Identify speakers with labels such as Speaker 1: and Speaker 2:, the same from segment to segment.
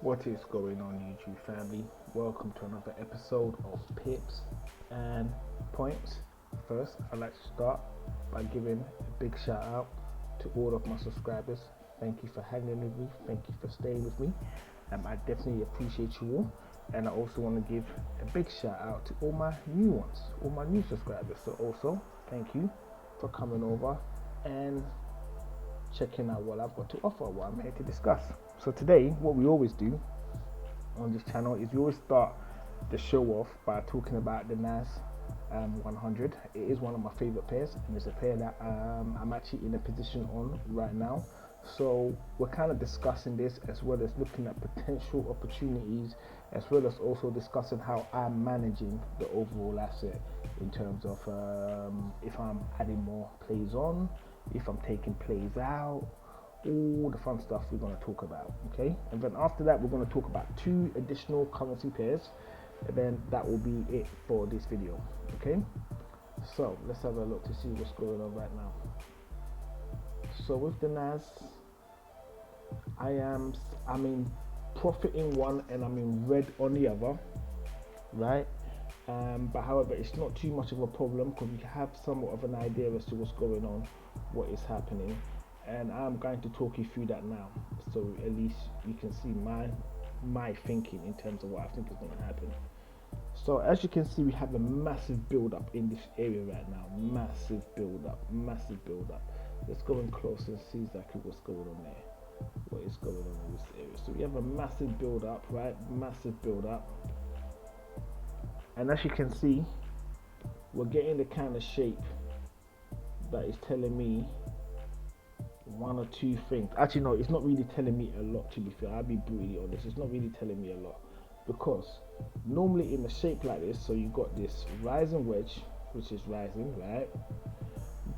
Speaker 1: What is going on, YouTube family? Welcome to another episode of Pips and Points. First, I'd like to start by giving a big shout out to all of my subscribers. Thank you for hanging with me. Thank you for staying with me. I definitely appreciate you all. And I also want to give a big shout out to all my new ones, all my new subscribers. So also, thank you for coming over and checking out what I've got to offer, what I'm here to discuss. So today, what we always do on this channel is we always start the show off by talking about the NAS100. It is one of my favorite pairs, and it's a pair that I'm actually in a position on right now. So we're kind of discussing this as well as looking at potential opportunities, as well as also discussing how I'm managing the overall asset in terms of if I'm adding more plays on, if I'm taking plays out, all the fun stuff we're going to talk about. Okay, and then after that we're going to talk about 2 additional currency pairs, and then that will be it for this video. Okay, so let's have a look to see what's going on right now. So with the NAS, I'm in profit in one and I'm in red on the other, right? But however, it's not too much of a problem because we have somewhat of an idea as to what's going on, what is happening, and I'm going to talk you through that now, so at least you can see my thinking in terms of what I think is going to happen. So as you can see, we have a massive build up in this area right now. Massive build up. Let's go in close and see exactly what's going on there. What is going on in this area? So we have a massive build up, right? Massive build up. And as you can see, we're getting the kind of shape that is telling me one or two things. Actually, no, it's not really telling me a lot, to be fair. I'll be brutally honest. It's not really telling me a lot, because normally in a shape like this, so you got this rising wedge, which is rising, right?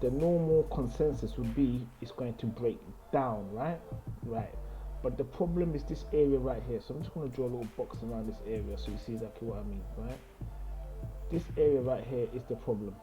Speaker 1: The normal consensus would be it's going to break down, right? But the problem is this area right here. So I'm just going to draw a little box around this area so you see exactly what I mean, right? This area right here is the problem.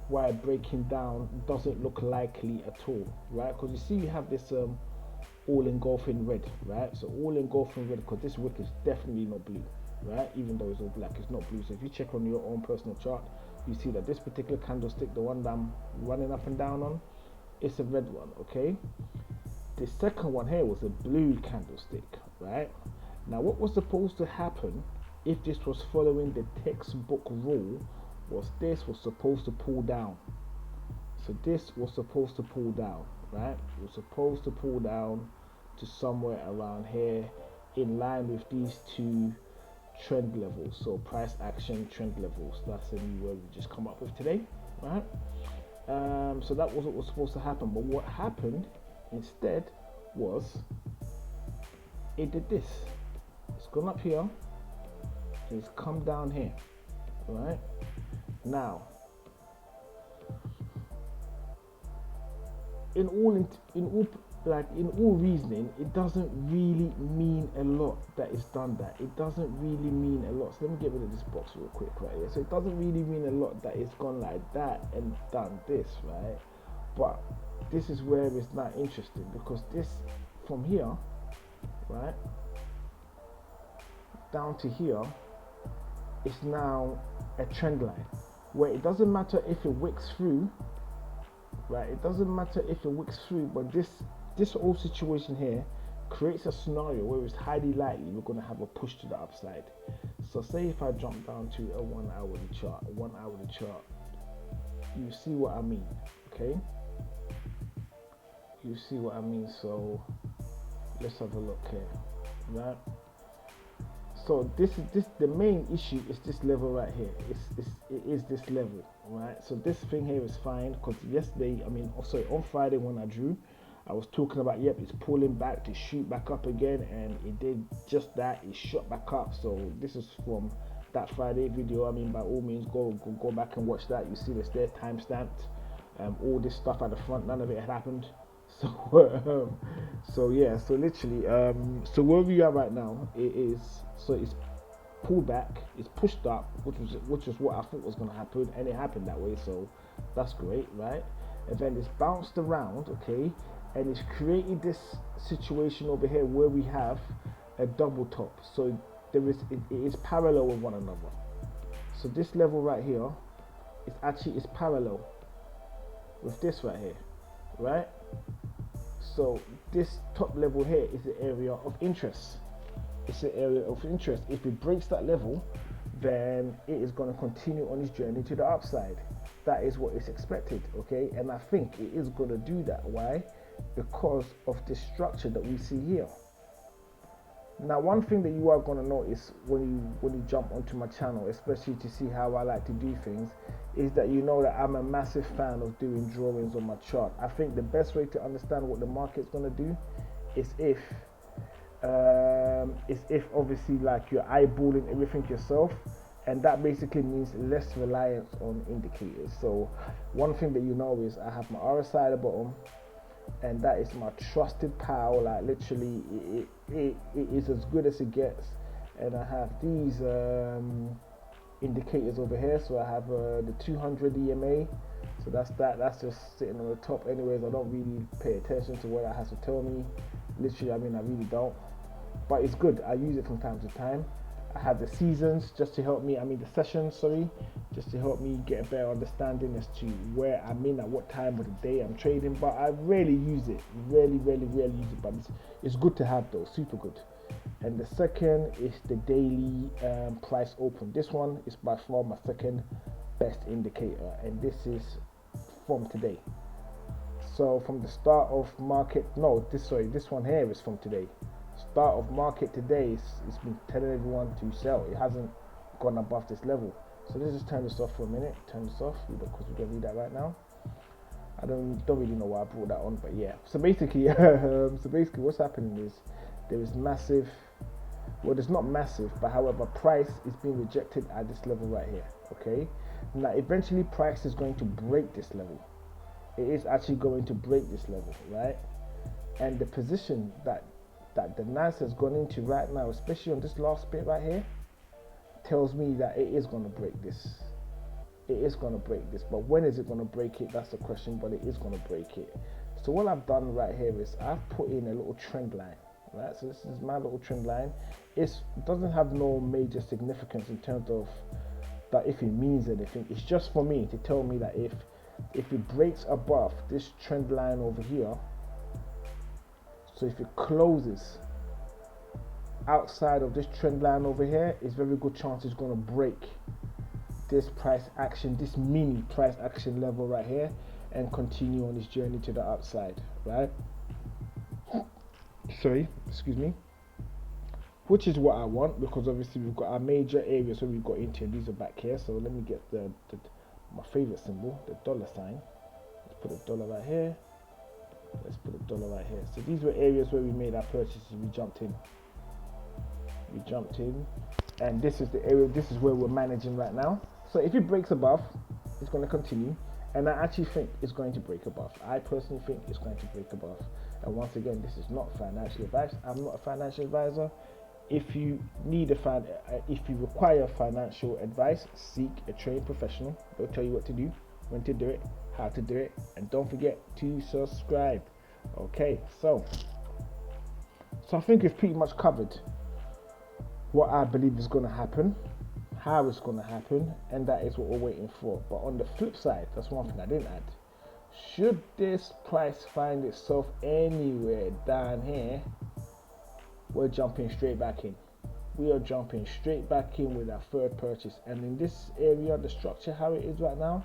Speaker 1: Why breaking down doesn't look likely at all, right? Because you see you have this all engulfing red, right? So all engulfing red, because this wick is definitely not blue, right? Even though it's all black, it's not blue. So if you check on your own personal chart, you see that this particular candlestick, the one that I'm running up and down on, it's a red one, okay? The second one here was a blue candlestick, right? Now what was supposed to happen if this was following the textbook rule was this was supposed to pull down. So this was supposed to pull down, right? It was supposed to pull down to somewhere around here in line with these 2 trend levels. So price action trend levels. That's a new word we just come up with today, right? So that was what was supposed to happen. But what happened instead was it did this. It's gone up here. It's come down here, right? Now, in all reasoning, it doesn't really mean a lot that it's done that. It doesn't really mean a lot. So let me get rid of this box real quick right here. So it doesn't really mean a lot that it's gone like that and done this, right? But this is where it's not interesting, because this from here, right, down to here, is now a trend line where it doesn't matter if it wicks through, right? It doesn't matter if it wicks through, but this whole situation here creates a scenario where it's highly likely we're going to have a push to the upside. So say if I jump down to a 1 hourly chart, you see what I mean, okay? You see what I mean. So let's have a look here, right? So this the main issue is this level right here. It is this level, right? So this thing here is fine, because yesterday, on Friday when I drew, I was talking about, yep, it's pulling back to shoot back up again, and it did just that. It shot back up. So this is from that Friday video. By all means, go back and watch that. You see this there, time stamped. All this stuff at the front, none of it had happened. So yeah, so literally, so where we are right now, it's pulled back, it's pushed up, which was what I thought was going to happen, and it happened that way. So that's great, right? And then it's bounced around, okay, and it's created this situation over here where we have a double top. So it is parallel with one another. So this level right here is parallel with this right here, right? So this top level here is the area of interest. It's the area of interest. If it breaks that level, then it is going to continue on its journey to the upside. That is what is expected, okay? And I think it is going to do that. Why? Because of the structure that we see here. Now, one thing that you are going to notice when you jump onto my channel, especially to see how I like to do things, is that you know that I'm a massive fan of doing drawings on my chart. I think the best way to understand what the market's going to do is if obviously like you're eyeballing everything yourself, and that basically means less reliance on indicators. So one thing that you know is I have my RSI at the bottom, and that is my trusted pal. Like literally it is as good as it gets. And I have these indicators over here. So I have the 200 EMA, so that's just sitting on the top. Anyways, I don't really pay attention to what that has to tell me. Literally, I mean, I really don't, but it's good. I use it from time to time. I have the seasons just to help me, the sessions, sorry, just to help me get a better understanding as to where I'm in at what time of the day I'm trading. But I rarely use it, rarely use it, but it's good to have though, super good. And the second is the daily price open. This one is by far my second best indicator, and this is from today. So from the start of market, this one here is from today. Start of market today, it's been telling everyone to sell. It hasn't gone above this level. So let's just turn this off for a minute. Turn this off because we're gonna read that right now. I don't really know why I brought that on, but yeah. So basically, what's happening is there is massive. Well, there's not massive, but however, price is being rejected at this level right here. Okay. Now, eventually, price is going to break this level. It is actually going to break this level, right? And the position that the NAS has gone into right now, especially on this last bit right here, tells me that it is going to break this. It is going to break this, but when is it going to break it? That's the question, but it is going to break it. So what I've done right here is I've put in a little trend line, right? So this is my little trend line. It doesn't have no major significance in terms of that if it means anything. It's just for me to tell me that if it breaks above this trend line over here, so if it closes outside of this trend line over here, it's very good chance it's going to break this price action, this mini price action level right here, and continue on this journey to the upside, right? Sorry, excuse me. Which is what I want, because obviously we've got our major areas where we've got into, and these are back here. So let me get my favorite symbol, the dollar sign. Let's put a dollar right here. Let's put a dollar right here. So these were areas where we made our purchases. We jumped in, and this is the area. This is where we're managing right now. So if it breaks above, it's going to continue, and I actually think it's going to break above. I personally think it's going to break above. And once again, this is not financial advice. I'm not a financial advisor. If you require financial advice, seek a trained professional. They'll tell you what to do, when to do it, how to do it, and don't forget to subscribe. Okay, so I think we've pretty much covered what I believe is going to happen, how it's going to happen, and that is what we're waiting for. But on the flip side, that's one thing I didn't add. Should this price find itself anywhere down here, we're jumping straight back in. We are jumping straight back in with our third purchase. And in this area, the structure, how it is right now,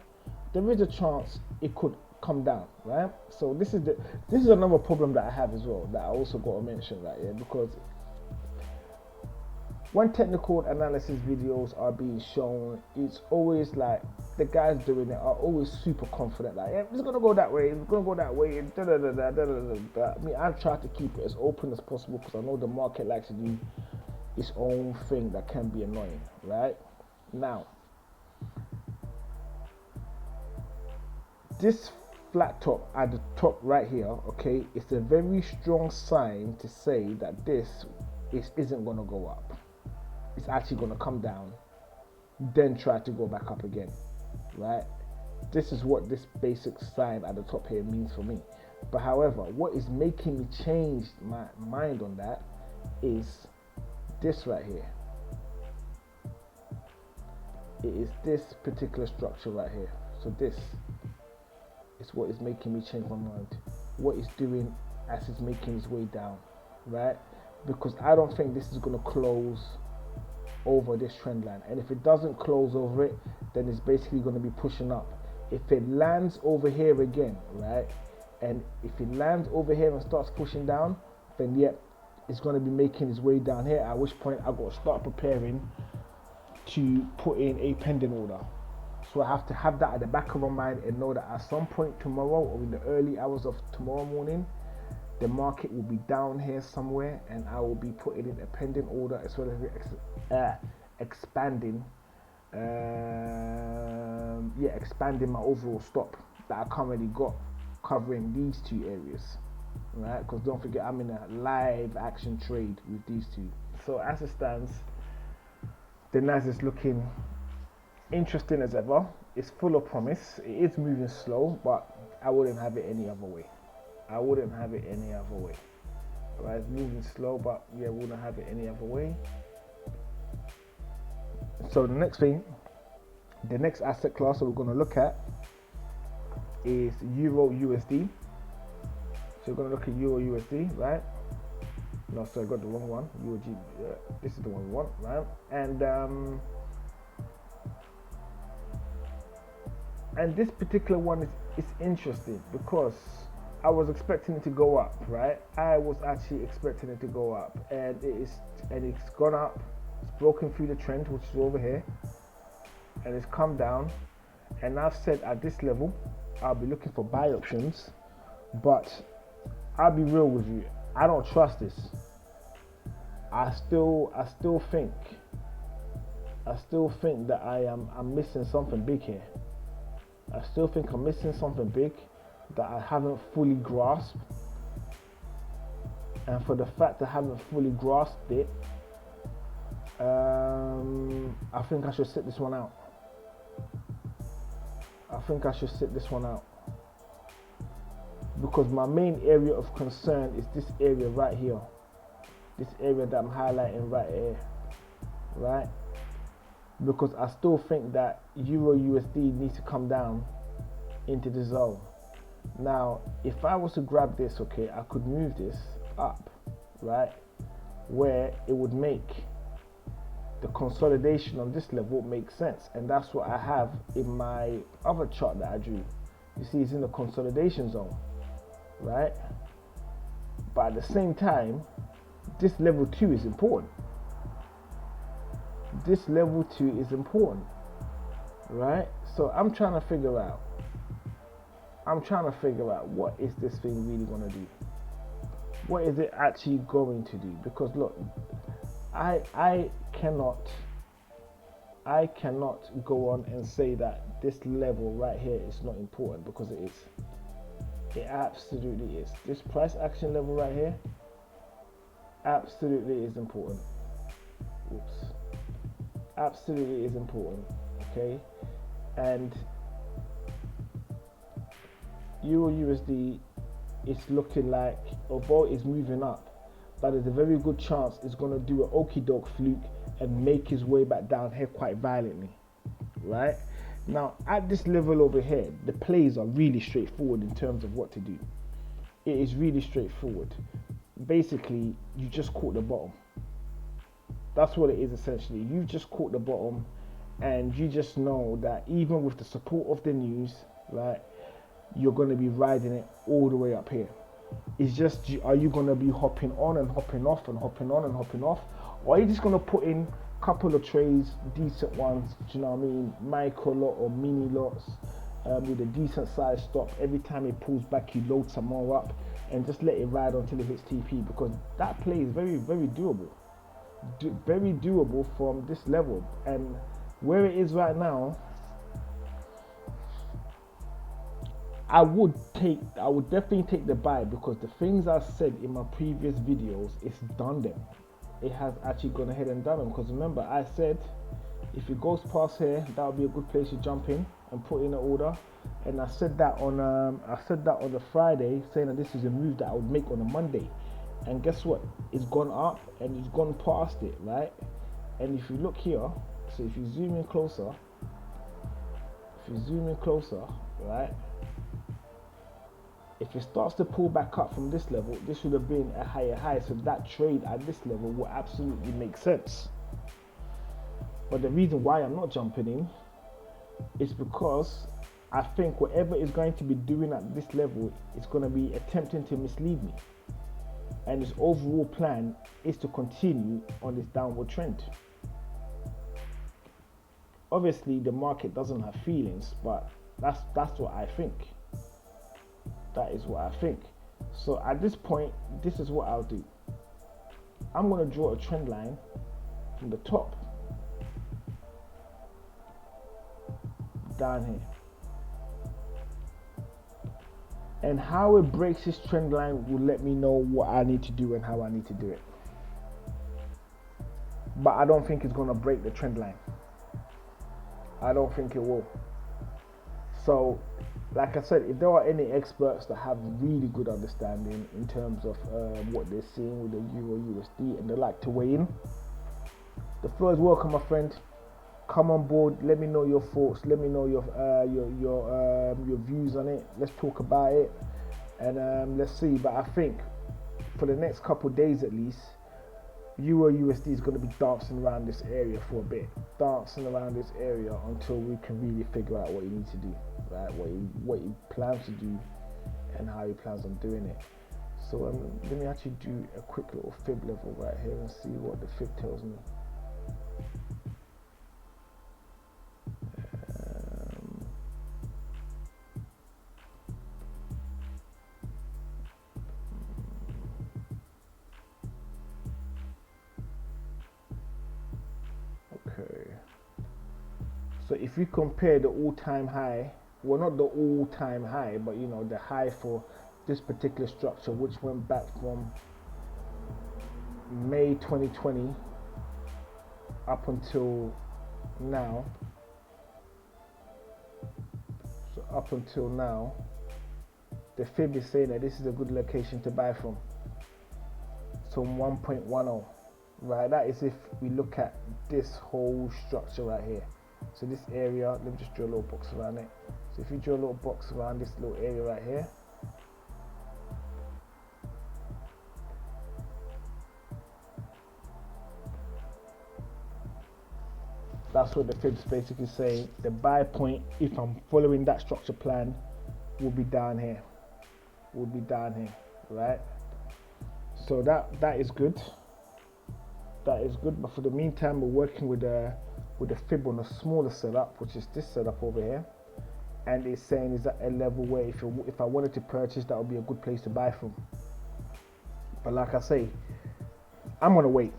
Speaker 1: there is a chance it could come down, right? So this is another problem that I have as well, that I also got to mention right here, because when technical analysis videos are being shown, it's always like the guys doing it are always super confident, like, yeah, it's gonna go that way, it's gonna go that way, and da da da da da da da. I mean, I've tried to keep it as open as possible because I know the market likes to do its own thing that can be annoying, right? Now, this flat top at the top right here, okay, it's a very strong sign to say that this isn't gonna go up. It's actually going to come down, then try to go back up again, right? This is what this basic sign at the top here means for me. But however, what is making me change my mind on that is this right here. It is this particular structure right here. So this is what is making me change my mind. What it's doing as it's making its way down, right? Because I don't think this is going to close over this trend line, and if it doesn't close over it, then it's basically going to be pushing up. If it lands over here again, right, and if it lands over here and starts pushing down, then yeah, it's going to be making its way down here, at which point I've got to start preparing to put in a pending order. So I have to have that at the back of my mind and know that at some point tomorrow or in the early hours of tomorrow morning, the market will be down here somewhere, and I will be putting in a pending order as well as expanding my overall stop that I currently got covering these two areas, right? Because don't forget, I'm in a live action trade with these two. So as it stands, the NAS is looking interesting as ever. It's full of promise. It is moving slow, but I wouldn't have it any other way. I wouldn't have it any other way. Right, it's moving slow, but yeah, wouldn't have it any other way. So the next asset class that we're going to look at is Euro USD. So we're going to look at Euro USD, right? No, sorry, I got the wrong one. UOG, this is the one we want, right? And this particular one is interesting because I was expecting it to go up, right? I was actually expecting it to go up, and it's gone up. It's broken through the trend, which is over here, and it's come down. And I've said at this level, I'll be looking for buy options, but I'll be real with you. I don't trust this. I still think that I'm missing something big here. I still think I'm missing something big that I haven't fully grasped. And for the fact that I haven't fully grasped it, I think I should sit this one out. Because my main area of concern is this area right here. This area that I'm highlighting right here. Right? Because I still think that Euro USD needs to come down into the zone. Now, if I was to grab this, okay, I could move this up, right, where it would make the consolidation on this level make sense. And that's what I have in my other chart that I drew. You see, it's in the consolidation zone, right? But at the same time, this level 2 is important. This level 2 is important, right? So I'm trying to figure out what is this thing really going to do? What is it actually going to do? Because look, I cannot go on and say that this level right here is not important, because it is. It absolutely is. This price action level right here absolutely is important. Oops. Absolutely is important, okay? And Euro USD is looking like, although it's moving up, but there's a very good chance it's going to do an okie doke fluke and make his way back down here quite violently, right? Now, at this level over here, the plays are really straightforward in terms of what to do. It is really straightforward. Basically, you just caught the bottom. That's what it is essentially. You just caught the bottom, and you just know that even with the support of the news, right, you're going to be riding it all the way up here. It's just, are you going to be hopping on and hopping off and hopping on and hopping off, or are you just going to put in a couple of trades, decent ones, do you know what I mean, micro lot or mini lots, with a decent size stop? Every time it pulls back, you load some more up and just let it ride until it hits TP, because that play is very, very doable. Very doable from this level. And where it is right now, I would definitely take the buy, because the things I said in my previous videos, it's done them. It has actually gone ahead and done them. Because remember, I said if it goes past here, that would be a good place to jump in and put in an order. And I said that on the Friday, saying that this is a move that I would make on a Monday. And guess what? It's gone up and it's gone past it, right? And if you look here, so if you zoom in closer, right? If it starts to pull back up from this level, this would have been a higher high. So that trade at this level will absolutely make sense. But the reason why I'm not jumping in is because I think whatever is going to be doing at this level is going to be attempting to mislead me. And its overall plan is to continue on this downward trend. Obviously, the market doesn't have feelings, but that's what I think. That is what I think. So at this point, this is what I'll do. I'm going to draw a trend line from the top down here. And how it breaks this trend line will let me know what I need to do and how I need to do it. But I don't think it's going to break the trend line. I don't think it will. So, like I said, if there are any experts that have really good understanding in terms of what they're seeing with the Euro USD and they like to weigh in, the floor is welcome, my friend. Come on board. Let me know your thoughts. Let me know your views on it. Let's talk about it, and let's see. But I think for the next couple of days at least, Euro USD is going to be dancing around this area for a bit, until we can really figure out what you need to do, right? What he plans to do and how he plans on doing it. So let me actually do a quick little fib level right here and see what the fib tells me. So if you compare the all-time high, well, not the all-time high, but you know, the high for this particular structure, which went back from May 2020 up until now. So up until now, the fib is saying that this is a good location to buy from. So 1.10, right? That is if we look at this whole structure right here. So this area, let me just draw a little box around it. So if you draw a little box around this little area right here, that's what the fib's basically saying. The buy point, if I'm following that structure plan, will be down here. Right? So that is good. That is good. But for the meantime, we're working with a fib on a smaller setup, which is this setup over here, and it's saying is at a level where if I wanted to purchase, that would be a good place to buy from. But like I say, I'm gonna wait,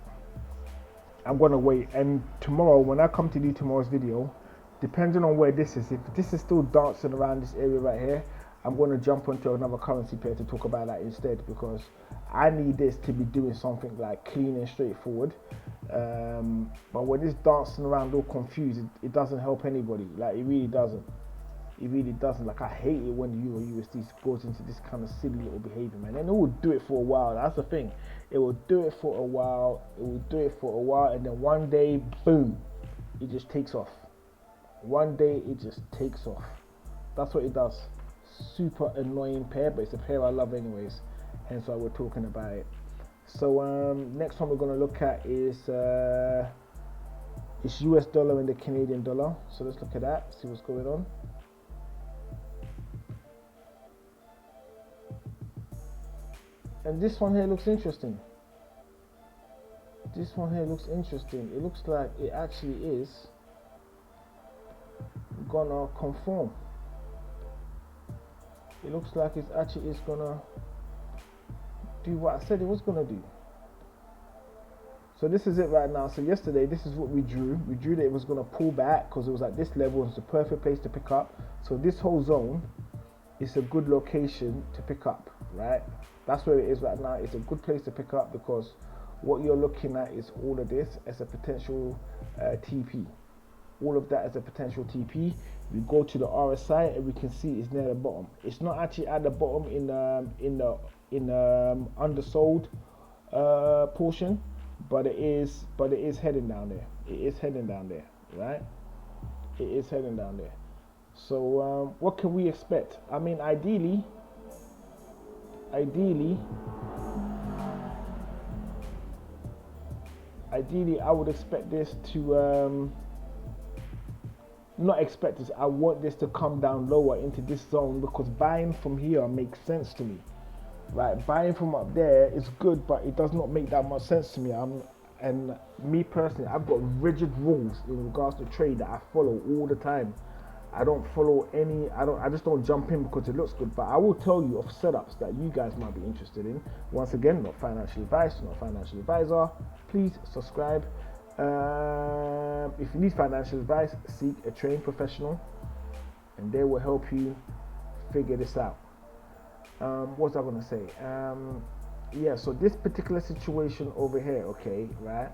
Speaker 1: and tomorrow when I come to do tomorrow's video, depending on where this is, if this is still dancing around this area right here, I'm going to jump onto another currency pair to talk about that instead, because I need this to be doing something like clean and straightforward. But when it's dancing around all confused, it doesn't help anybody. Like, it really doesn't. Like, I hate it when the Euro USD goes into this kind of silly little behavior, man. And it will do it for a while. That's the thing. It will do it for a while. And then one day, boom, it just takes off. That's what it does. Super annoying pair, but it's a pair I love anyways, hence why we're talking about it. So next one we're going to look at is US dollar and the Canadian dollar. So let's look at that, see what's going on. And this one here looks interesting. It looks like it actually is gonna conform. It looks like it actually is gonna do what I said it was gonna do. So this is it right now. So yesterday, this is what we drew. We drew that it was gonna pull back because it was at this level. It's the perfect place to pick up. So this whole zone is a good location to pick up, right? That's where it is right now. It's a good place to pick up because what you're looking at is all of this as a potential TP. all of that as a potential TP. We go to the RSI and we can see it's near the bottom. It's not actually at the bottom in the undersold portion, but it is heading down there. It is heading down there, right? It is heading down there. So what can we expect? I mean, ideally, I would expect this to not expect this. I want this to come down lower into this zone, because buying from here makes sense to me. Right, buying from up there is good, but it does not make that much sense to me. And me personally, I've got rigid rules in regards to trade that I follow all the time. I don't follow any. I just don't jump in because it looks good. But I will tell you of setups that you guys might be interested in. Once again, not financial advice, not financial advisor. Please subscribe. If you need financial advice, seek a trained professional, and they will help you figure this out. What was I going to say? Yeah, so this particular situation over here, okay, right?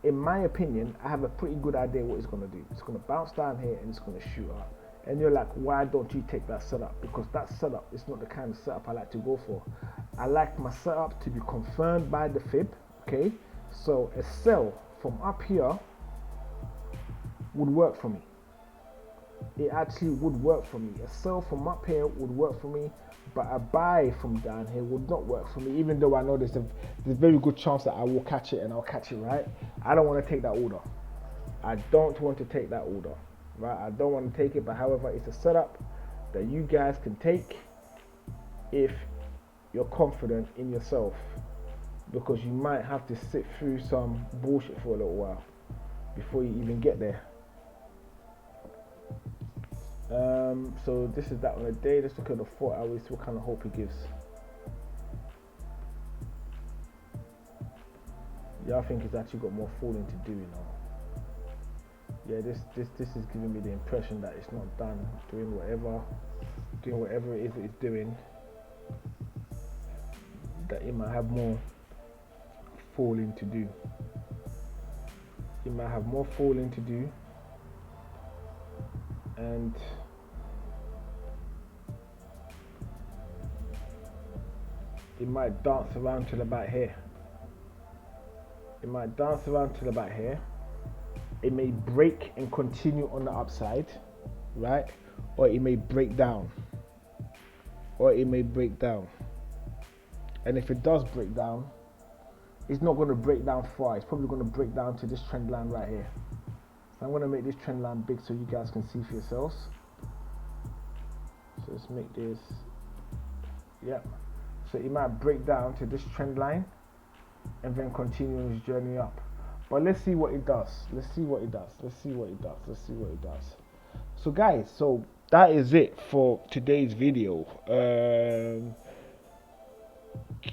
Speaker 1: In my opinion, I have a pretty good idea what it's going to do. It's going to bounce down here and it's going to shoot up. And you're like, why don't you take that setup? Because that setup is not the kind of setup I like to go for. I like my setup to be confirmed by the fib, okay? So a sell from up here would work for me. It actually would work for me. A sell from up here would work for me, but a buy from down here would not work for me, even though I know there's a very good chance that I will catch it, and I'll catch it, right? I don't want to take that order. I don't want to take that order, right? I don't want to take it, but however, it's a setup that you guys can take if you're confident in yourself, because you might have to sit through some bullshit for a little while before you even get there. So this is that on a day. Let's look at the 4 hours, what kind of hope it gives. Yeah, I think it's actually got more falling to do, you know. Yeah, this is giving me the impression that it's not done doing whatever it is it's doing, that it might have more falling to do. It might have more falling to do, and it might dance around till about here. It might dance around till about here. It may break and continue on the upside, right? Or it may break down. And if it does break down, it's not going to break down far. It's probably going to break down to this trend line right here. So I'm going to make this trend line big so you guys can see for yourselves. So let's make this, yep. So it might break down to this trend line and then continue its journey up. But let's see what it does. So guys, so that is it for today's video.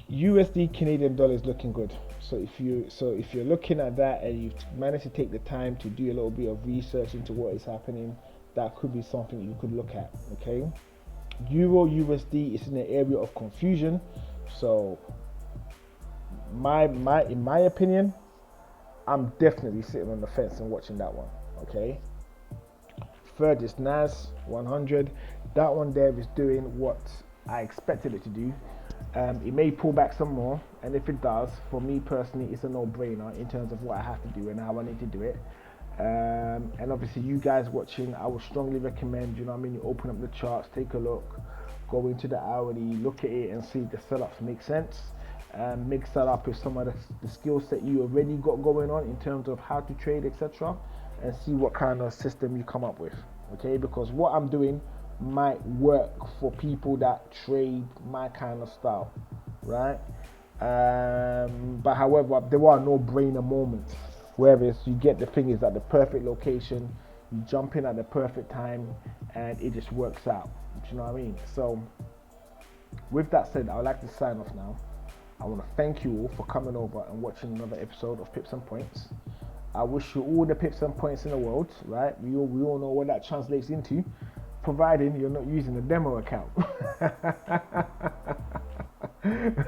Speaker 1: USD Canadian dollar is looking good. So if you're looking at that and you've managed to take the time to do a little bit of research into what is happening, that could be something you could look at. Okay, Euro USD is in an area of confusion. So in my opinion, I'm definitely sitting on the fence and watching that one. Okay, third is NAS100. That one there is doing what I expected it to do. It may pull back some more, and if it does, for me personally, it's a no-brainer in terms of what I have to do and how I need to do it. And obviously you guys watching, I would strongly recommend, you know what I mean, you open up the charts, take a look, go into the hourly, look at it and see if the setups make sense. Mix that up with some of the skill set you already got going on in terms of how to trade, etc., and see what kind of system you come up with. Okay, because what I'm doing might work for people that trade my kind of style, right? But however, there are no-brainer moments, whereas you get the fingers at the perfect location, you jump in at the perfect time, and it just works out. You know what I mean? So with that said, I would like to sign off now. I want to thank you all for coming over and watching another episode of Pips and Points. I wish you all the pips and points in the world, right? We all know what that translates into, providing you're not using the demo account.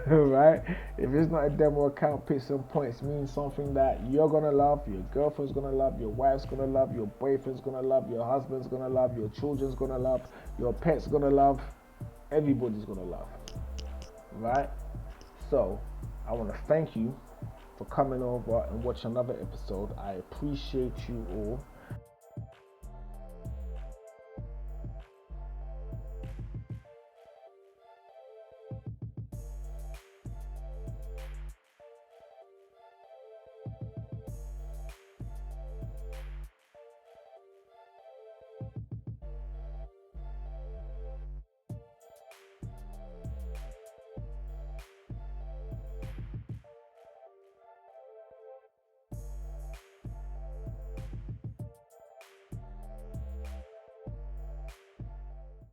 Speaker 1: Right? If it's not a demo account, Pips and Points means something that you're gonna love, your girlfriend's gonna love, your wife's gonna love, your boyfriend's gonna love, your husband's gonna love, your children's gonna love, your pet's gonna love, everybody's gonna love. Right? So I want to thank you for coming over and watching another episode. I appreciate you all.